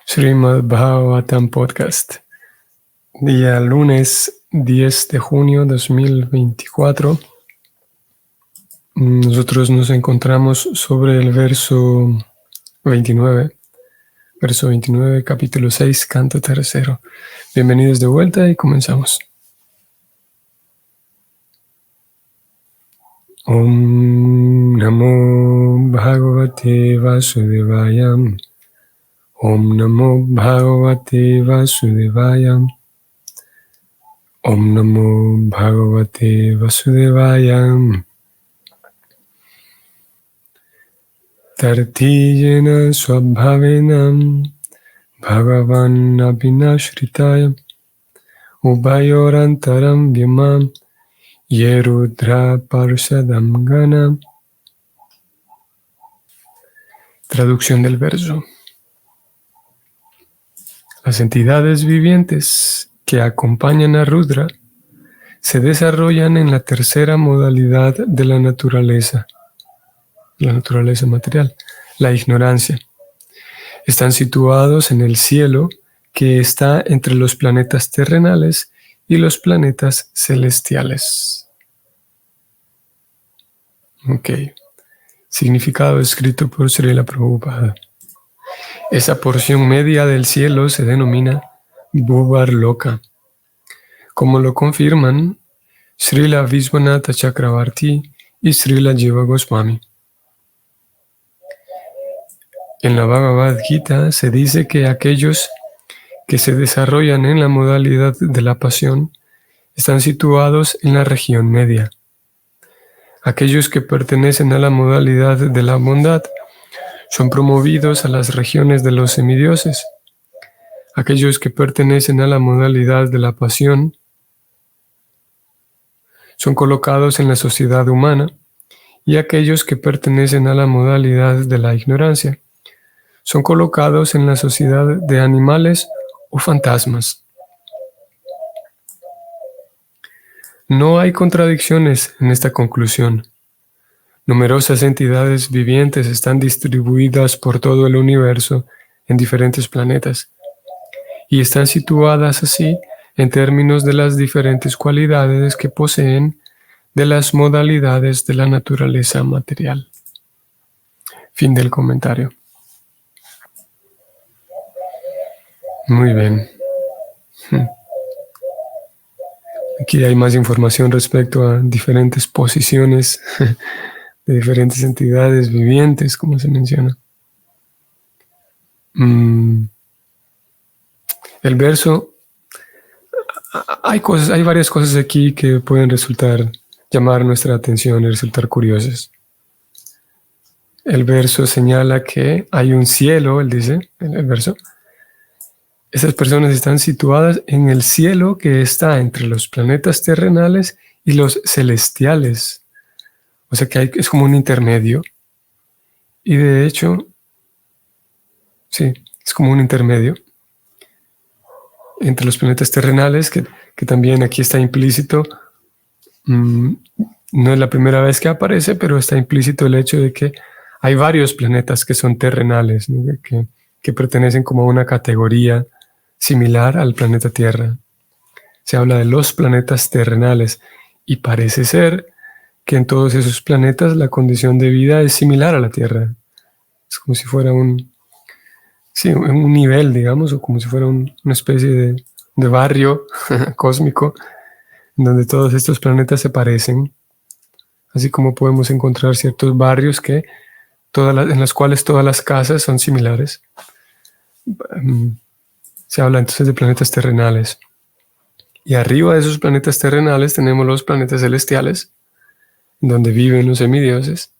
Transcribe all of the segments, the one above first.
Srimad Bhagavatam Podcast, día lunes 10 de junio 2024. Nosotros nos encontramos sobre el verso 29, capítulo 6, canto tercero. Bienvenidos de vuelta y comenzamos. Om Namo Bhagavate Vasudevaya. Om Namo Bhagavate Vasudevaya. Om Namo Bhagavate Vasudevaya. Tartiyena Swabhavenam Bhagavan Abhinashritaya Ubayorantaram Vyamam Yerudra Parshadam Gana. Traducción del verso. Las entidades vivientes que acompañan a Rudra se desarrollan en la tercera modalidad de la naturaleza material, la ignorancia. Están situados en el cielo que está entre los planetas terrenales y los planetas celestiales. Ok. Significado escrito por Srila Prabhupada. Esa porción media del cielo se denomina Bhuvarloka, como lo confirman Srila Vishwanatha Chakravarti y Srila Jiva Goswami. En la Bhagavad Gita se dice que aquellos que se desarrollan en la modalidad de la pasión están situados en la región media. Aquellos que pertenecen a la modalidad de la bondad son promovidos a las regiones de los semidioses. Aquellos que pertenecen a la modalidad de la pasión son colocados en la sociedad humana, y aquellos que pertenecen a la modalidad de la ignorancia son colocados en la sociedad de animales o fantasmas. No hay contradicciones en esta conclusión. Numerosas entidades vivientes están distribuidas por todo el universo en diferentes planetas y están situadas así en términos de las diferentes cualidades que poseen de las modalidades de la naturaleza material. Fin del comentario. Muy bien. Aquí hay más información respecto a diferentes posiciones de diferentes entidades vivientes, como se menciona. El verso, hay varias cosas aquí que pueden llamar nuestra atención y resultar curiosas. El verso señala que hay un cielo, él dice, el verso. Esas personas están situadas en el cielo que está entre los planetas terrenales y los celestiales. O sea que es como un intermedio. Y de hecho, sí, es como un intermedio entre los planetas terrenales, que también aquí está implícito. No es la primera vez que aparece, pero está implícito el hecho de que hay varios planetas que son terrenales, ¿no? que pertenecen como a una categoría similar al planeta Tierra. Se habla de los planetas terrenales y parece ser que en todos esos planetas la condición de vida es similar a la Tierra. Es como si fuera un nivel, digamos, o como si fuera una especie de barrio cósmico en donde todos estos planetas se parecen, así como podemos encontrar ciertos barrios en los cuales todas las casas son similares. Se habla entonces de planetas terrenales. Y arriba de esos planetas terrenales tenemos los planetas celestiales, donde viven los semidioses.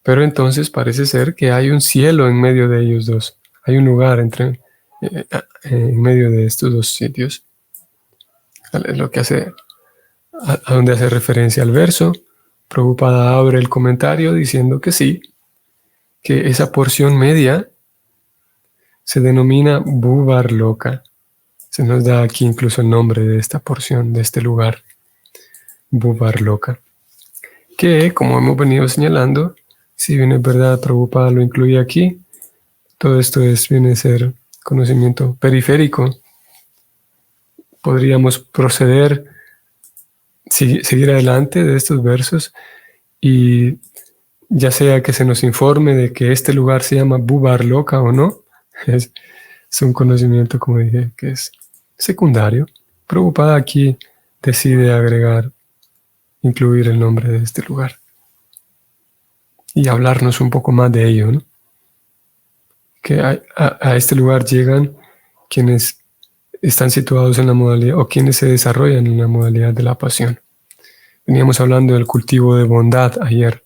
Pero entonces parece ser que hay un cielo en medio de ellos dos. Hay un lugar en medio de estos dos sitios. Lo que a donde hace referencia al verso, Prabhupada abre el comentario diciendo que sí, que esa porción media se denomina Bhuvarloka. Se nos da aquí incluso el nombre de esta porción, de este lugar, Bhuvarloka. Que, como hemos venido señalando, si bien es verdad, Prabhupada lo incluye aquí, todo esto viene a ser conocimiento periférico. Podríamos proceder, seguir adelante de estos versos y ya sea que se nos informe de que este lugar se llama Bubarloca o no, es un conocimiento, como dije, que es secundario. Prabhupada aquí decide incluir el nombre de este lugar y hablarnos un poco más de ello, ¿no? Que a este lugar llegan quienes están situados en la modalidad o quienes se desarrollan en la modalidad de la pasión. Veníamos hablando del cultivo de bondad ayer.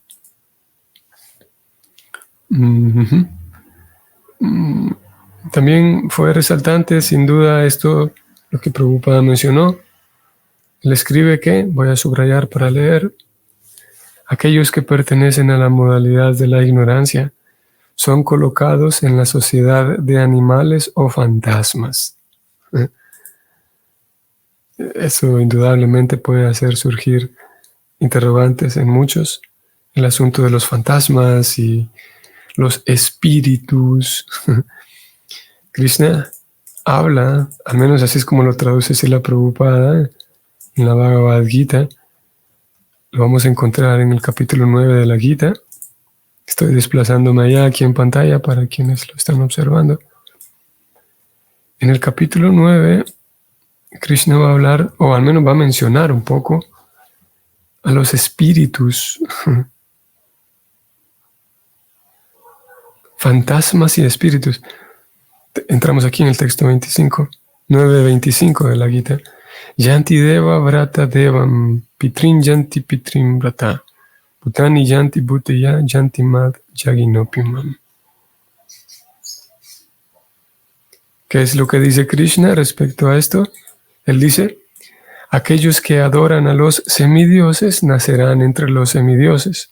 También fue resaltante, sin duda, esto, lo que Prabhupada mencionó. Él escribe que, voy a subrayar para leer, aquellos que pertenecen a la modalidad de la ignorancia son colocados en la sociedad de animales o fantasmas. Eso indudablemente puede hacer surgir interrogantes en muchos. El asunto de los fantasmas y los espíritus. Krishna habla, al menos así es como lo traduce Srila Prabhupada en la Bhagavad Gita. Lo vamos a encontrar en el capítulo 9 de la Gita. Estoy desplazándome allá aquí en pantalla para quienes lo están observando. En el capítulo 9, Krishna va a hablar, o al menos va a mencionar un poco, a los espíritus, fantasmas y espíritus. Entramos aquí en el texto 25, 9:25 de la Gita. Yanti deva vrata devam, pitrin yanti pitrim vrata, bhutani yanti bhuteya yanti mad yaginopimam. ¿Qué es lo que dice Krishna respecto a esto? Él dice, aquellos que adoran a los semidioses nacerán entre los semidioses.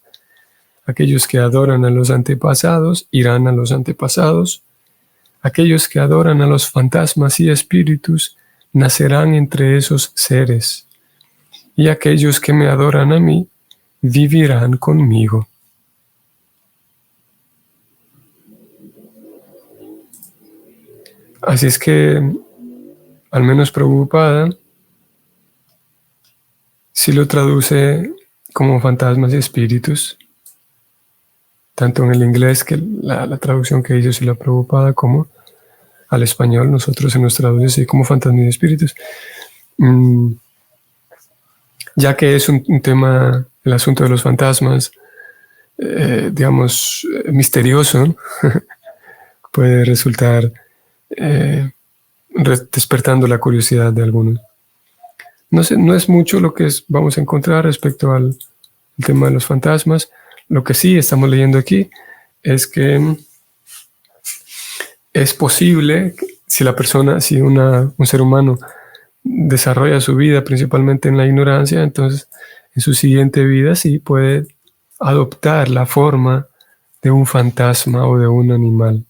Aquellos que adoran a los antepasados irán a los antepasados. Aquellos que adoran a los fantasmas y espíritus nacerán entre esos seres. Y aquellos que me adoran a mí vivirán conmigo. Así es que, al menos Prabhupada, sí lo traduce como fantasmas y espíritus, tanto en el inglés, que la traducción que hizo Srila Prabhupada, como al español, nosotros se nos traduce así como fantasmas y espíritus. Ya que es un tema, el asunto de los fantasmas, digamos, misterioso, ¿no? Puede resultar despertando la curiosidad de algunos. No es mucho lo que vamos a encontrar respecto al tema de los fantasmas. Lo que sí estamos leyendo aquí es que es posible, si un ser humano desarrolla su vida principalmente en la ignorancia, entonces en su siguiente vida sí puede adoptar la forma de un fantasma o de un animal.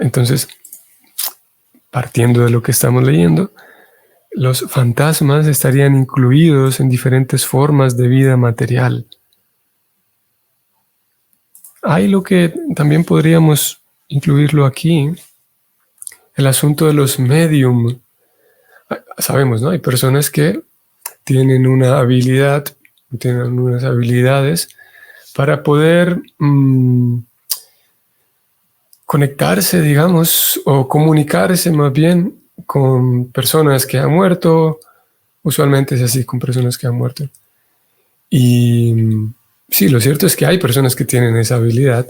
Entonces, partiendo de lo que estamos leyendo, los fantasmas estarían incluidos en diferentes formas de vida material. Hay lo que también podríamos incluirlo aquí, el asunto de los medium. Sabemos, ¿no? Hay personas que tienen una habilidad, tienen unas habilidades para poder conectarse, digamos, o comunicarse más bien con personas que han muerto. Usualmente es así, con personas que han muerto. Y sí, lo cierto es que hay personas que tienen esa habilidad.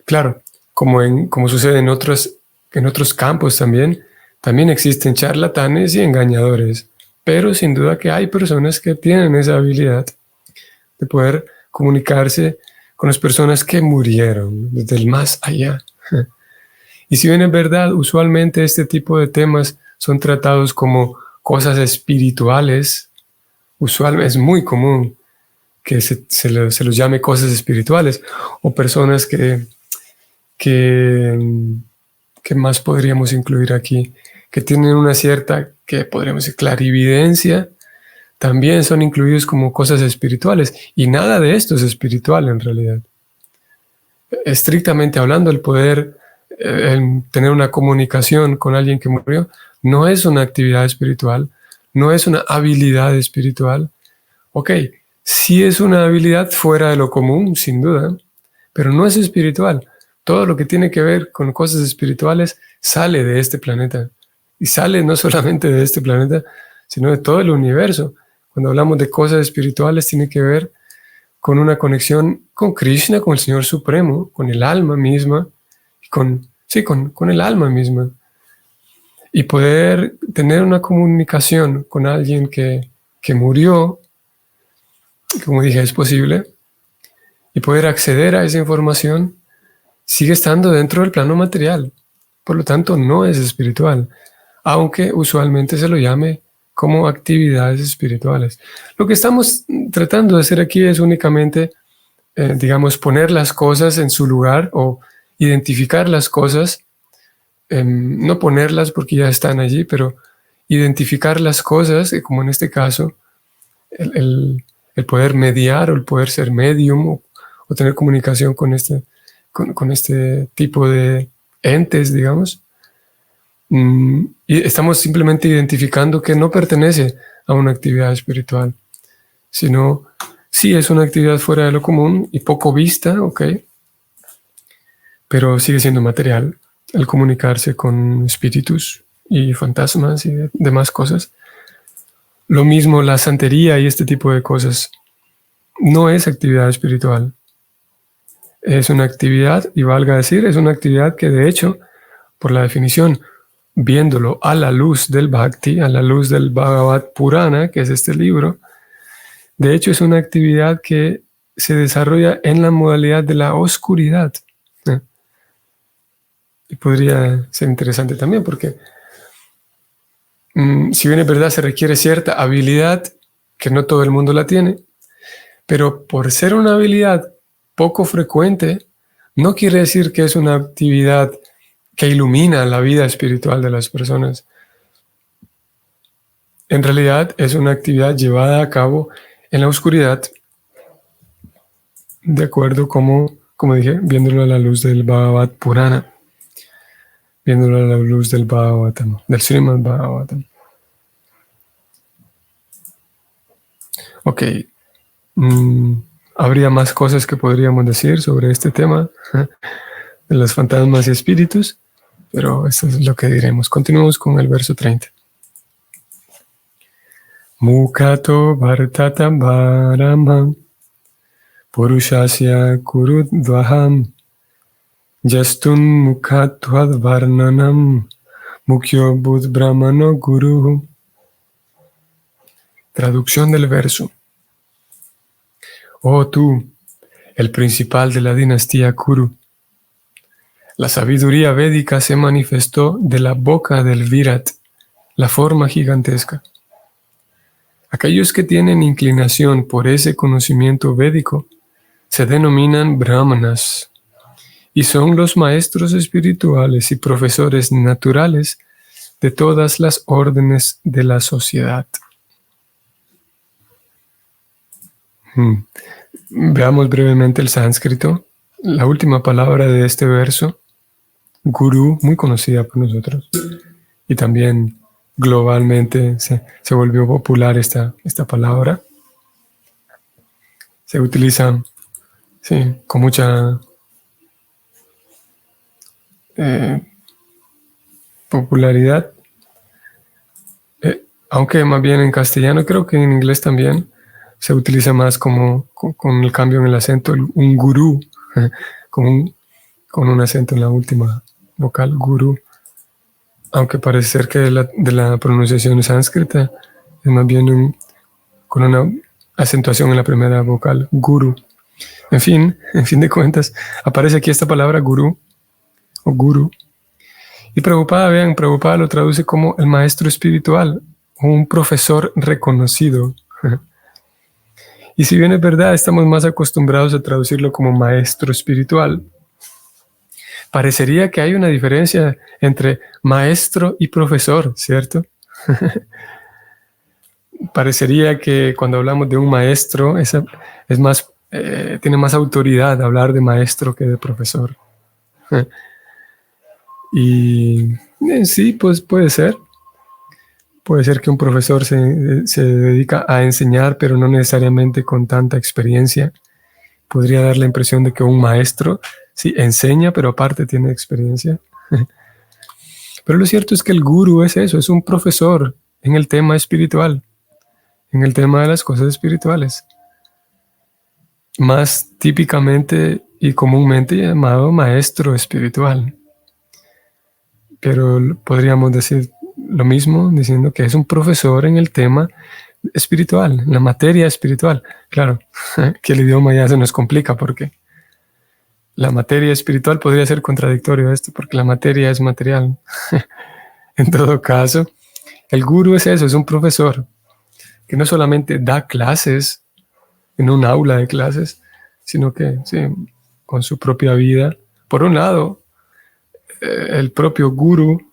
Claro, como sucede en otros campos también existen charlatanes y engañadores, pero sin duda que hay personas que tienen esa habilidad de poder comunicarse con las personas que murieron desde el más allá. Y si bien es verdad, usualmente este tipo de temas son tratados como cosas espirituales, usualmente es muy común que se los llame cosas espirituales, o personas que más podríamos incluir aquí, que tienen una cierta, que podríamos decir, clarividencia, también son incluidos como cosas espirituales, y nada de esto es espiritual en realidad. estrictamente hablando, el poder tener una comunicación con alguien que murió no es una actividad espiritual, no es una habilidad espiritual. Ok, sí es una habilidad fuera de lo común, sin duda, pero no es espiritual. Todo lo que tiene que ver con cosas espirituales sale de este planeta. Y sale no solamente de este planeta, sino de todo el universo. Cuando hablamos de cosas espirituales, tiene que ver con una conexión con Krishna, con el Señor Supremo, con el alma misma, con el alma misma. Y poder tener una comunicación con alguien que murió, como dije, es posible, y poder acceder a esa información sigue estando dentro del plano material. Por lo tanto, no es espiritual, aunque usualmente se lo llame como actividades espirituales. Lo que estamos tratando de hacer aquí es únicamente, digamos, poner las cosas en su lugar o identificar las cosas, no ponerlas porque ya están allí, pero identificar las cosas, como en este caso, el poder mediar o el poder ser medium o tener comunicación con este tipo de entes, digamos. Y estamos simplemente identificando que no pertenece a una actividad espiritual, sino sí es una actividad fuera de lo común y poco vista, ok, pero sigue siendo material el comunicarse con espíritus y fantasmas y demás cosas. Lo mismo la santería y este tipo de cosas no es actividad espiritual. Es una actividad, y valga decir, es una actividad que de hecho, por la definición, viéndolo a la luz del Bhakti, a la luz del Bhagavad Purana, que es este libro, de hecho es una actividad que se desarrolla en la modalidad de la oscuridad. Y podría ser interesante también porque si bien es verdad se requiere cierta habilidad, que no todo el mundo la tiene, pero por ser una habilidad poco frecuente, no quiere decir que es una actividad que ilumina la vida espiritual de las personas. En realidad es una actividad llevada a cabo en la oscuridad, de acuerdo como dije, viéndolo a la luz del Bhagavad Purana, viéndolo a la luz del Bhagavatam, del Srimad Bhagavatam. Ok, habría más cosas que podríamos decir sobre este tema de los fantasmas y espíritus, pero eso es lo que diremos. Continuamos con el verso 30. Mukato Bhartata Bharamam Purushasya Kurudvaham Justun Mukhatvad Varnanam Mukhyo Bud Brahmano Guru. Traducción del verso. Oh tú, el principal de la dinastía Kuru, la sabiduría védica se manifestó de la boca del Virat, la forma gigantesca. Aquellos que tienen inclinación por ese conocimiento védico se denominan brahmanas y son los maestros espirituales y profesores naturales de todas las órdenes de la sociedad. Veamos brevemente el sánscrito. La última palabra de este verso, gurú, muy conocida por nosotros, y también globalmente se volvió popular esta palabra. Se utiliza con mucha popularidad, aunque más bien en castellano, creo que en inglés también se utiliza más como con el cambio en el acento, un gurú, con un acento en la última vocal, gurú. Aunque parece ser que de la pronunciación sánscrita es más bien con una acentuación en la primera vocal, guru. En fin de cuentas, aparece aquí esta palabra gurú o guru. Y Prabhupada lo traduce como el maestro espiritual o un profesor reconocido. Y si bien es verdad, estamos más acostumbrados a traducirlo como maestro espiritual, parecería que hay una diferencia entre maestro y profesor, ¿cierto? Parecería que cuando hablamos de un maestro es más tiene más autoridad hablar de maestro que de profesor. Y sí, pues puede ser. Puede ser que un profesor se dedica a enseñar, pero no necesariamente con tanta experiencia. Podría dar la impresión de que un maestro sí enseña, pero aparte tiene experiencia. Pero lo cierto es que el gurú es eso, es un profesor en el tema espiritual, en el tema de las cosas espirituales. Más típicamente y comúnmente llamado maestro espiritual. Pero podríamos decir lo mismo diciendo que es un profesor en el tema espiritual, en la materia espiritual. Claro, que el idioma ya se nos complica porque la materia espiritual podría ser contradictorio a esto porque la materia es material. En todo caso, el gurú es eso, es un profesor que no solamente da clases en un aula de clases, sino que sí, con su propia vida. Por un lado, el propio gurú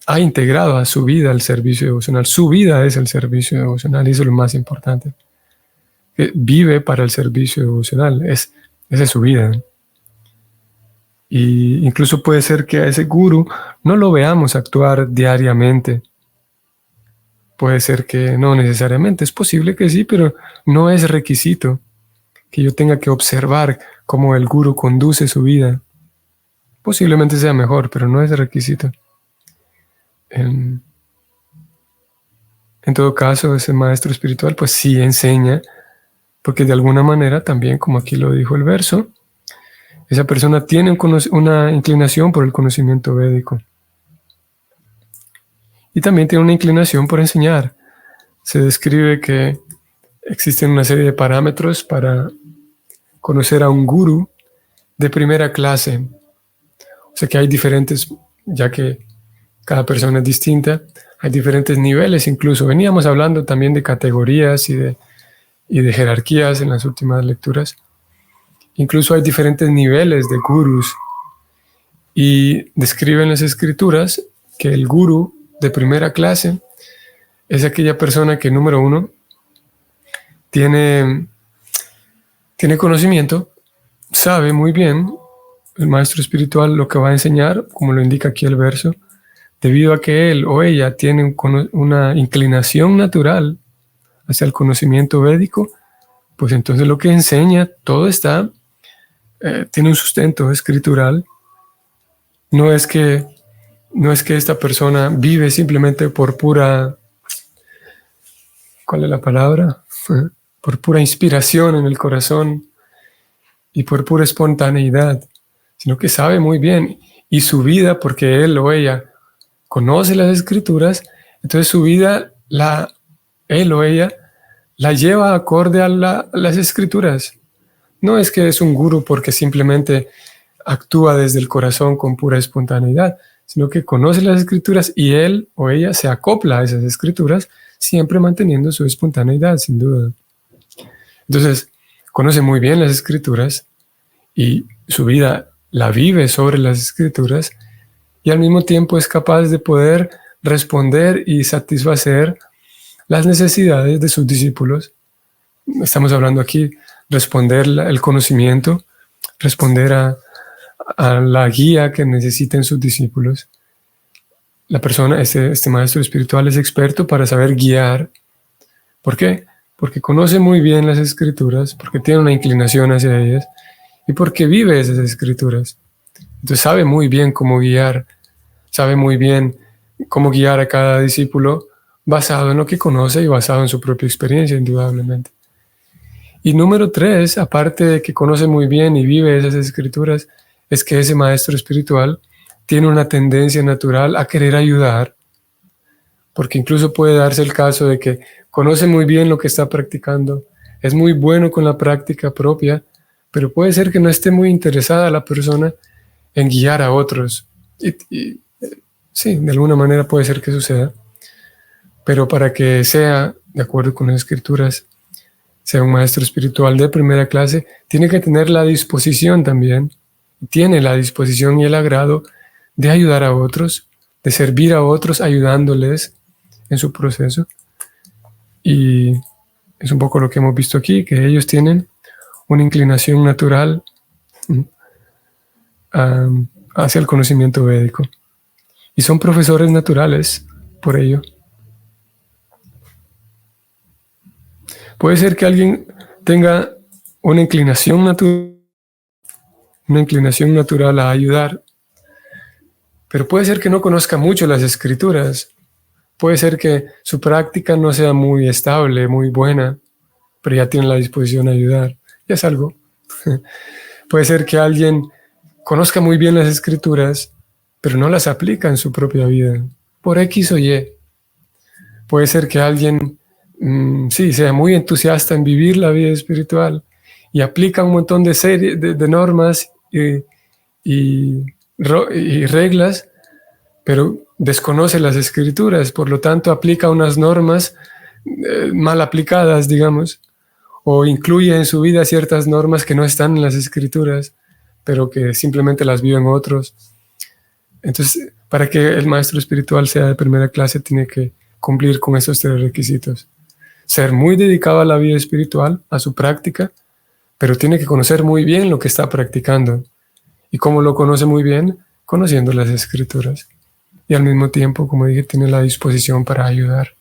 ha integrado a su vida el servicio devocional. Su vida es el servicio devocional y eso es lo más importante. Vive para el servicio devocional, esa es su vida. Y incluso puede ser que a ese gurú no lo veamos actuar diariamente. Puede ser que no necesariamente, es posible que sí, pero no es requisito que yo tenga que observar cómo el gurú conduce su vida. Posiblemente sea mejor, pero no es requisito. En todo caso, ese maestro espiritual pues sí enseña, porque de alguna manera también, como aquí lo dijo el verso, esa persona tiene una inclinación por el conocimiento védico. Y también tiene una inclinación por enseñar. Se describe que existen una serie de parámetros para conocer a un gurú de primera clase. O sea que hay diferentes, ya que cada persona es distinta, hay diferentes niveles incluso. Veníamos hablando también de categorías y de jerarquías en las últimas lecturas. Incluso hay diferentes niveles de gurús. Y describen las escrituras que el gurú de primera clase es aquella persona que, número uno, tiene conocimiento, sabe muy bien el maestro espiritual lo que va a enseñar, como lo indica aquí el verso, debido a que él o ella tiene una inclinación natural hacia el conocimiento védico, pues entonces lo que enseña, todo tiene un sustento escritural. No es que esta persona vive simplemente por pura, ¿cuál es la palabra? Por pura inspiración en el corazón y por pura espontaneidad, sino que sabe muy bien y su vida, porque él o ella conoce las escrituras, entonces su vida, él o ella, la lleva acorde a las escrituras. No es que es un gurú porque simplemente actúa desde el corazón con pura espontaneidad, sino que conoce las escrituras y él o ella se acopla a esas escrituras, siempre manteniendo su espontaneidad, sin duda. Entonces, conoce muy bien las escrituras y su vida la vive sobre las escrituras y al mismo tiempo es capaz de poder responder y satisfacer las necesidades de sus discípulos. Estamos hablando aquí, responder el conocimiento, responder a la guía que necesiten sus discípulos. La persona, este maestro espiritual es experto para saber guiar. ¿Por qué? Porque conoce muy bien las escrituras, porque tiene una inclinación hacia ellas y porque vive esas escrituras. Entonces sabe muy bien cómo guiar, sabe muy bien cómo guiar a cada discípulo basado en lo que conoce y basado en su propia experiencia, indudablemente. Y número 3, aparte de que conoce muy bien y vive esas escrituras, es que ese maestro espiritual tiene una tendencia natural a querer ayudar, porque incluso puede darse el caso de que conoce muy bien lo que está practicando, es muy bueno con la práctica propia, pero puede ser que no esté muy interesada la persona en guiar a otros. Sí, de alguna manera puede ser que suceda, pero para que sea, de acuerdo con las escrituras, sea un maestro espiritual de primera clase, tiene que tener la disposición también, tiene la disposición y el agrado de ayudar a otros, de servir a otros ayudándoles en su proceso. Y es un poco lo que hemos visto aquí, que ellos tienen una inclinación natural hacia el conocimiento védico. Y son profesores naturales por ello. Puede ser que alguien tenga una inclinación natural a ayudar, pero puede ser que no conozca mucho las escrituras. Puede ser que su práctica no sea muy estable, muy buena, pero ya tiene la disposición a ayudar. Ya es algo. Puede ser que alguien conozca muy bien las escrituras, pero no las aplica en su propia vida, por X o Y. Puede ser que alguien, sea muy entusiasta en vivir la vida espiritual y aplica un montón de normas y reglas, pero desconoce las escrituras, por lo tanto aplica unas normas mal aplicadas, digamos, o incluye en su vida ciertas normas que no están en las escrituras, pero que simplemente las viven otros. Entonces, para que el maestro espiritual sea de primera clase, tiene que cumplir con esos 3 requisitos. Ser muy dedicado a la vida espiritual, a su práctica, pero tiene que conocer muy bien lo que está practicando. ¿Y cómo lo conoce muy bien? Conociendo las escrituras. Y al mismo tiempo, como dije, tiene la disposición para ayudar.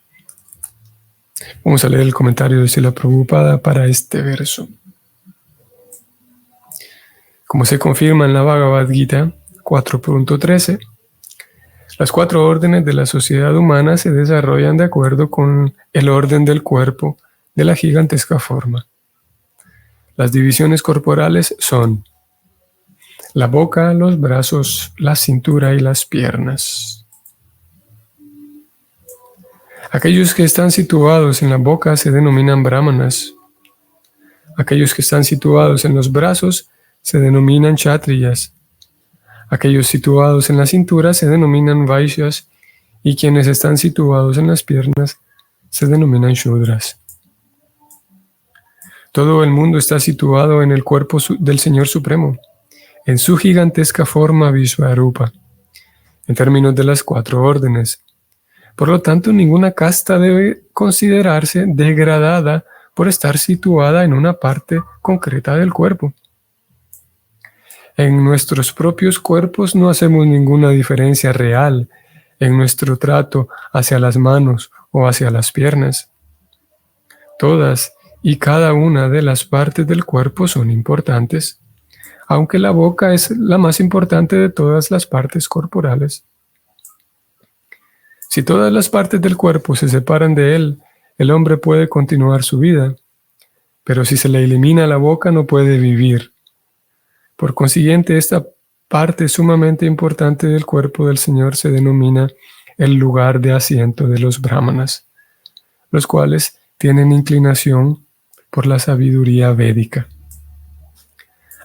Vamos a leer el comentario de Srila Prabhupada para este verso. Como se confirma en la Bhagavad Gita 4.13, las 4 órdenes de la sociedad humana se desarrollan de acuerdo con el orden del cuerpo de la gigantesca forma. Las divisiones corporales son la boca, los brazos, la cintura y las piernas. Aquellos que están situados en la boca se denominan brahmanas. Aquellos que están situados en los brazos se denominan kshatriyas. Aquellos situados en la cintura se denominan vaishyas y quienes están situados en las piernas se denominan shudras. Todo el mundo está situado en el cuerpo del Señor Supremo, en su gigantesca forma Vishvarupa, en términos de las 4 órdenes. Por lo tanto, ninguna casta debe considerarse degradada por estar situada en una parte concreta del cuerpo. En nuestros propios cuerpos no hacemos ninguna diferencia real en nuestro trato hacia las manos o hacia las piernas. Todas y cada una de las partes del cuerpo son importantes, aunque la boca es la más importante de todas las partes corporales. Si todas las partes del cuerpo se separan de él, el hombre puede continuar su vida, pero si se le elimina la boca no puede vivir. Por consiguiente, esta parte sumamente importante del cuerpo del Señor se denomina el lugar de asiento de los brahmanas, los cuales tienen inclinación por la sabiduría védica.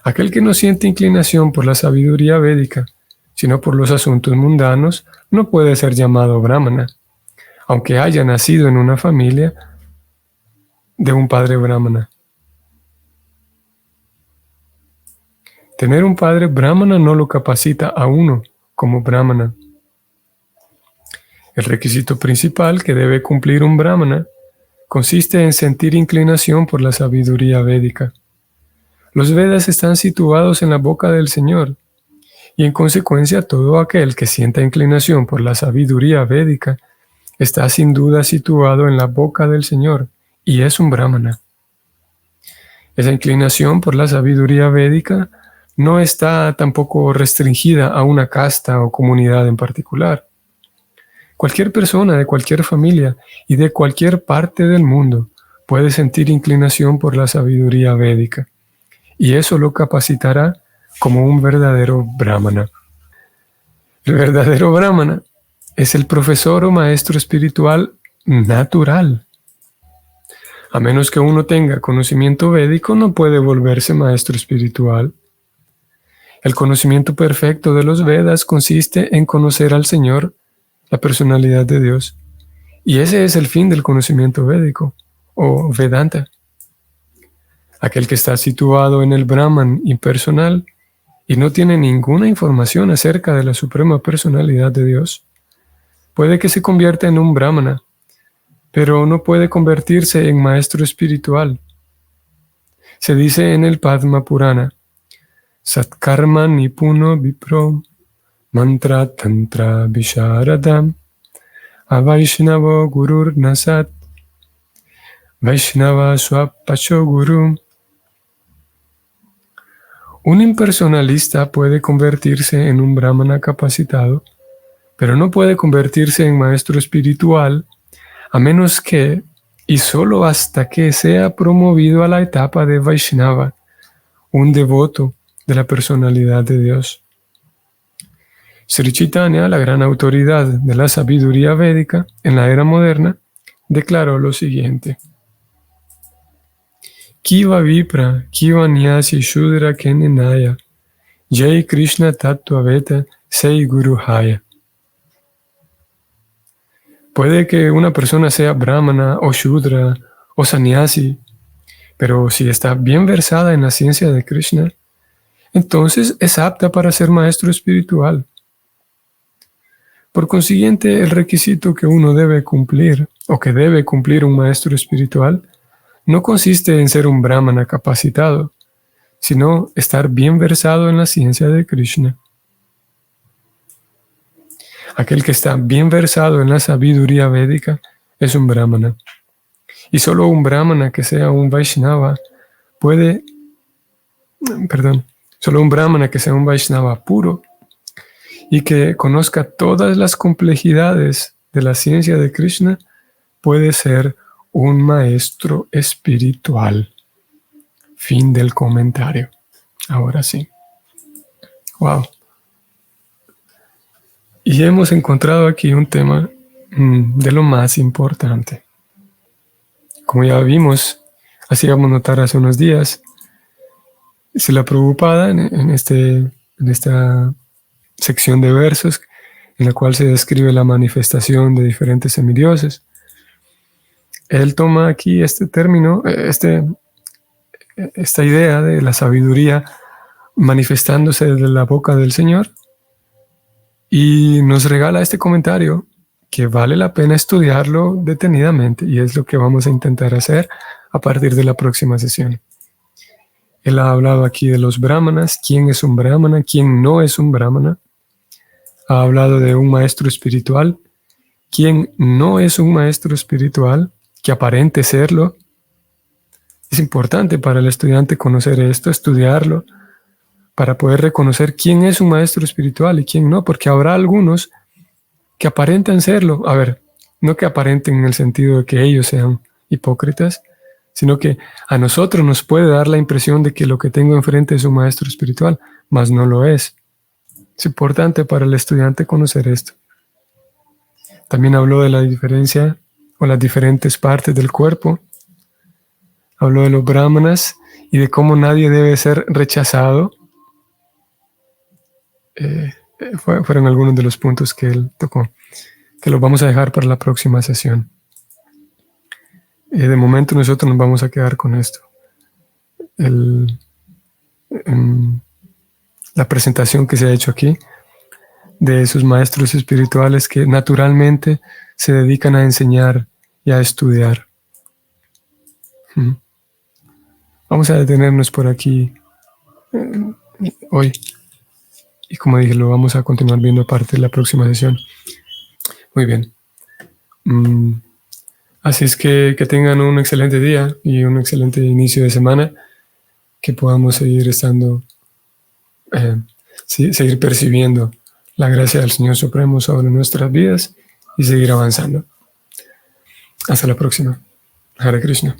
Aquel que no siente inclinación por la sabiduría védica, sino por los asuntos mundanos, no puede ser llamado brahmana, aunque haya nacido en una familia de un padre brahmana. Tener un padre brahmana no lo capacita a uno como brahmana. El requisito principal que debe cumplir un brahmana consiste en sentir inclinación por la sabiduría védica. Los Vedas están situados en la boca del Señor, y en consecuencia todo aquel que sienta inclinación por la sabiduría védica está sin duda situado en la boca del Señor, y es un brahmana. Esa inclinación por la sabiduría védica no está tampoco restringida a una casta o comunidad en particular. Cualquier persona de cualquier familia y de cualquier parte del mundo puede sentir inclinación por la sabiduría védica, y eso lo capacitará como un verdadero brahmana. El verdadero brahmana es el profesor o maestro espiritual natural. A menos que uno tenga conocimiento védico, no puede volverse maestro espiritual. El conocimiento perfecto de los Vedas consiste en conocer al Señor, la personalidad de Dios. Y ese es el fin del conocimiento védico, o Vedanta. Aquel que está situado en el Brahman impersonal y no tiene ninguna información acerca de la suprema personalidad de Dios, puede que se convierta en un Brahmana, pero no puede convertirse en maestro espiritual. Se dice en el Padma Purana, Satkarma Nipuno Vipro Mantra Tantra Visharadam Avaishnavo Gurur Nasat Vaishnava Swapacho Guru. Un impersonalista puede convertirse en un brahmana capacitado, pero no puede convertirse en maestro espiritual a menos que, y solo hasta que sea promovido a la etapa de Vaishnava, un devoto de la personalidad de Dios. Sri Chaitanya, la gran autoridad de la sabiduría védica en la era moderna, declaró lo siguiente: Kiva Vipra, Kiva Nyasi Shudra Kenenaya, Jai Krishna Tattva Veta Sei Guru Haya. Puede que una persona sea brahmana o shudra o sannyasi, pero si está bien versada en la ciencia de Krishna, entonces es apta para ser maestro espiritual. Por consiguiente, el requisito que uno debe cumplir, o que debe cumplir un maestro espiritual, no consiste en ser un brahmana capacitado, sino estar bien versado en la ciencia de Krishna. Aquel que está bien versado en la sabiduría védica es un brahmana. Y solo un brahmana que sea un Vaishnava solo un brahmana que sea un Vaishnava puro y que conozca todas las complejidades de la ciencia de Krishna puede ser un maestro espiritual. Fin del comentario. Ahora sí. Wow. Y hemos encontrado aquí un tema de lo más importante. Como ya vimos, hacíamos notar hace unos días, Srila Prabhupada en esta sección de versos en la cual se describe la manifestación de diferentes semidioses, él toma aquí este término, esta idea de la sabiduría manifestándose desde la boca del Señor, y nos regala este comentario que vale la pena estudiarlo detenidamente, y es lo que vamos a intentar hacer a partir de la próxima sesión. Él ha hablado aquí de los brahmanas, quién es un brahmana, quién no es un brahmana. Ha hablado de un maestro espiritual, quién no es un maestro espiritual, que aparente serlo. Es importante para el estudiante conocer esto, estudiarlo, para poder reconocer quién es un maestro espiritual y quién no, porque habrá algunos que aparentan serlo. A ver, no que aparenten en el sentido de que ellos sean hipócritas, sino que a nosotros nos puede dar la impresión de que lo que tengo enfrente es un maestro espiritual, mas no lo es. Es importante para el estudiante conocer esto. También habló de la diferencia o las diferentes partes del cuerpo. Habló de los brahmanas y de cómo nadie debe ser rechazado. Fueron algunos de los puntos que él tocó, que los vamos a dejar para la próxima sesión. De momento nosotros nos vamos a quedar con esto. La presentación que se ha hecho aquí de esos maestros espirituales que naturalmente se dedican a enseñar y a estudiar. Vamos a detenernos por aquí hoy. Y como dije, lo vamos a continuar viendo aparte de la próxima sesión. Muy bien. Así es que tengan un excelente día y un excelente inicio de semana. Que podamos seguir estando, seguir percibiendo la gracia del Señor Supremo sobre nuestras vidas y seguir avanzando. Hasta la próxima. Hare Krishna.